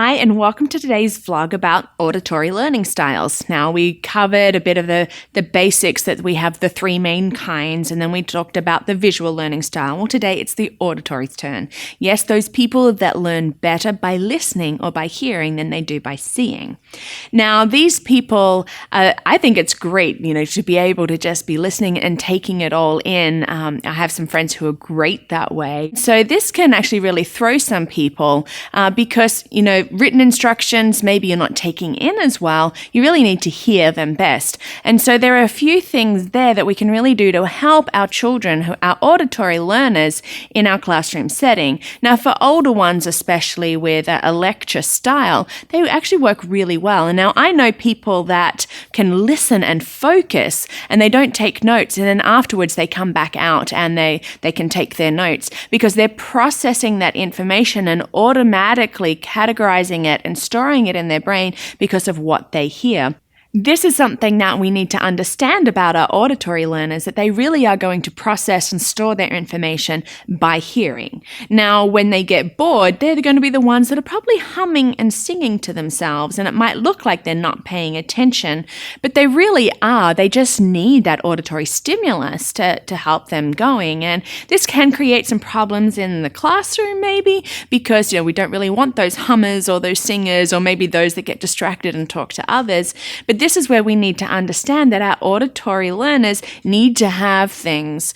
Hi, and welcome to today's vlog about auditory learning styles. Now, we covered a bit of the basics that we have the three main kinds, and then we talked about the visual learning style. Well, today it's the auditory's turn. Yes, those people that learn better by listening or by hearing than they do by seeing. Now, these people, I think it's great, to be able to just be listening and taking it all in. I have some friends who are great that way. So this can actually really throw some people because, written instructions, maybe you're not taking in as well. You really need to hear them best. And so there are a few things there that we can really do to help our children, our auditory learners in our classroom setting. Now, for older ones, especially with a lecture style, they actually work really well. And now I know people that can listen and focus and they don't take notes. And then afterwards they come back out and they can take their notes because they're processing that information and automatically categorizing it and storing it in their brain because of what they hear. This is something that we need to understand about our auditory learners, that they really are going to process and store their information by hearing. Now, when they get bored, they're going to be the ones that are probably humming and singing to themselves, and it might look like they're not paying attention, but they really are. They just need that auditory stimulus to help them going, and this can create some problems in the classroom maybe, because we don't really want those hummers or those singers or maybe those that get distracted and talk to others, but this is where we need to understand that our auditory learners need to have things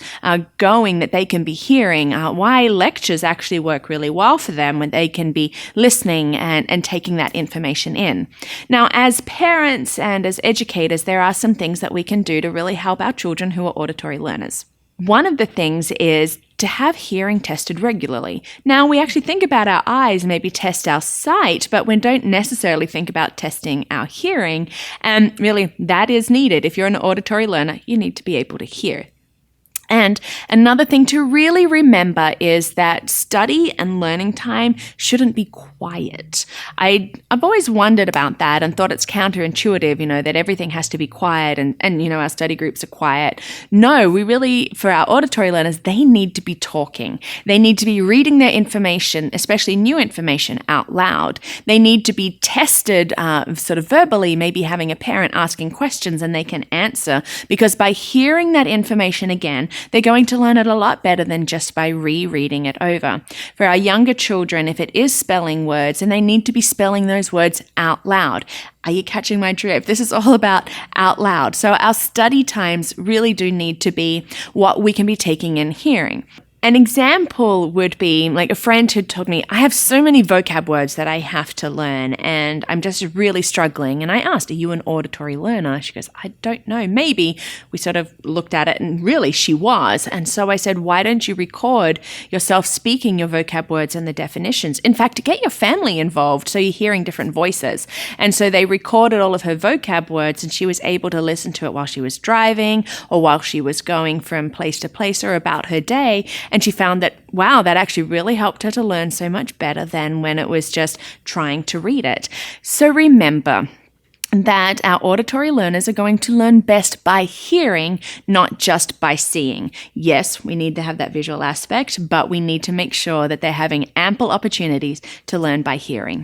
going that they can be hearing. Why lectures actually work really well for them when they can be listening and taking that information in. Now, as parents and as educators, there are some things that we can do to really help our children who are auditory learners. One of the things is to have hearing tested regularly. Now, we actually think about our eyes, maybe test our sight, but we don't necessarily think about testing our hearing. And really, that is needed. If you're an auditory learner, you need to be able to hear. And another thing to really remember is that study and learning time shouldn't be quiet. I've always wondered about that and thought it's counterintuitive, that everything has to be quiet and our study groups are quiet. No, we really, for our auditory learners, they need to be talking. They need to be reading their information, especially new information, out loud. They need to be tested sort of verbally, maybe having a parent asking questions and they can answer, because by hearing that information again, they're going to learn it a lot better than just by rereading it over. For our younger children, if it is spelling words, and they need to be spelling those words out loud. Are you catching my drift? This is all about out loud. So our study times really do need to be what we can be taking in hearing. An example would be like a friend who told me, I have so many vocab words that I have to learn and I'm just really struggling. And I asked, are you an auditory learner? She goes, I don't know, maybe. We sort of looked at it and really she was. And so I said, why don't you record yourself speaking your vocab words and the definitions? In fact, get your family involved so you're hearing different voices. And so they recorded all of her vocab words and she was able to listen to it while she was driving or while she was going from place to place or about her day. And she found that, wow, that actually really helped her to learn so much better than when it was just trying to read it. So remember that our auditory learners are going to learn best by hearing, not just by seeing. Yes, we need to have that visual aspect, but we need to make sure that they're having ample opportunities to learn by hearing.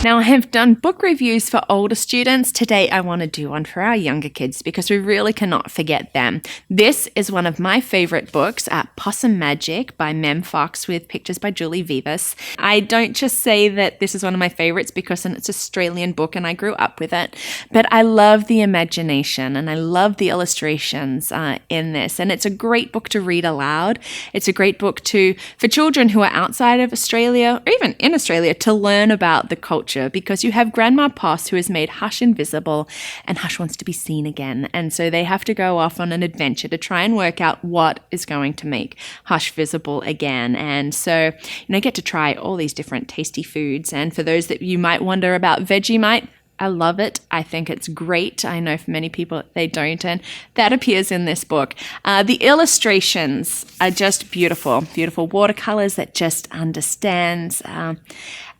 Now, I have done book reviews for older students. Today, I want to do one for our younger kids because we really cannot forget them. This is one of my favorite books, Possum Magic by Mem Fox with pictures by Julie Vivas. I don't just say that this is one of my favorites because it's an Australian book and I grew up with it, but I love the imagination and I love the illustrations in this. And it's a great book to read aloud. It's a great book for children who are outside of Australia or even in Australia to learn about the culture, because you have Grandma Poss who has made Hush invisible and Hush wants to be seen again. And so they have to go off on an adventure to try and work out what is going to make Hush visible again. And so, get to try all these different tasty foods. And for those that you might wonder about Vegemite, I love it. I think it's great. I know for many people they don't, and that appears in this book. The illustrations are just beautiful, beautiful watercolors that just understands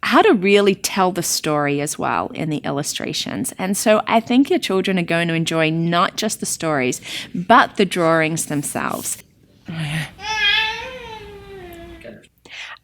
how to really tell the story as well in the illustrations. And so I think your children are going to enjoy not just the stories, but the drawings themselves.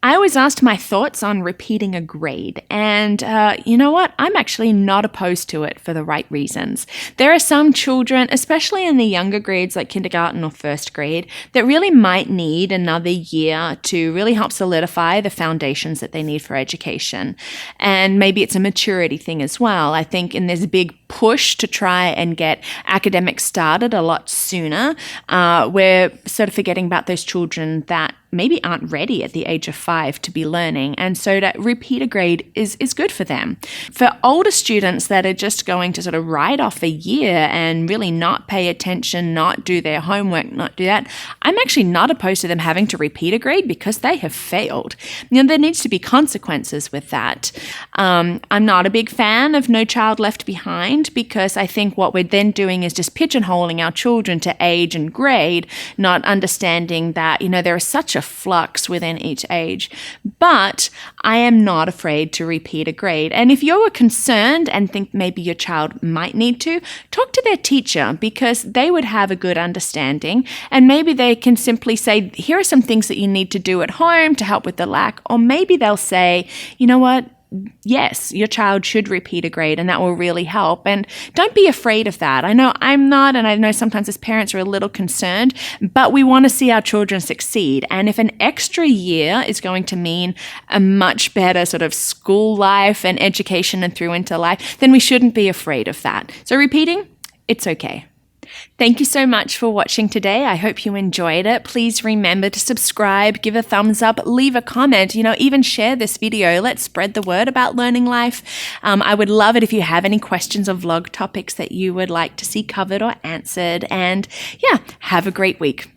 I was asked my thoughts on repeating a grade, and you know what? I'm actually not opposed to it for the right reasons. There are some children, especially in the younger grades like kindergarten or first grade, that really might need another year to really help solidify the foundations that they need for education. And maybe it's a maturity thing as well. I think in this big push to try and get academics started a lot sooner, we're sort of forgetting about those children that maybe aren't ready at the age of 5 to be learning. And so to repeat a grade is good for them. For older students that are just going to sort of write off a year and really not pay attention, not do their homework, not do that, I'm actually not opposed to them having to repeat a grade because they have failed. There needs to be consequences with that. I'm not a big fan of No Child Left Behind because I think what we're then doing is just pigeonholing our children to age and grade, not understanding that, there is such a flux within each age. But I am not afraid to repeat a grade. And if you're concerned and think maybe your child might need to, talk to their teacher because they would have a good understanding. And maybe they can simply say, here are some things that you need to do at home to help with the lack. Or maybe they'll say, you know what? Yes, your child should repeat a grade and that will really help. And don't be afraid of that. I know I'm not, and I know sometimes as parents are a little concerned, but we want to see our children succeed. And if an extra year is going to mean a much better sort of school life and education and through into life, then we shouldn't be afraid of that. So repeating, it's okay. Thank you so much for watching today. I hope you enjoyed it. Please remember to subscribe, give a thumbs up, leave a comment, even share this video. Let's spread the word about learning life. I would love it if you have any questions or vlog topics that you would like to see covered or answered. And yeah, have a great week.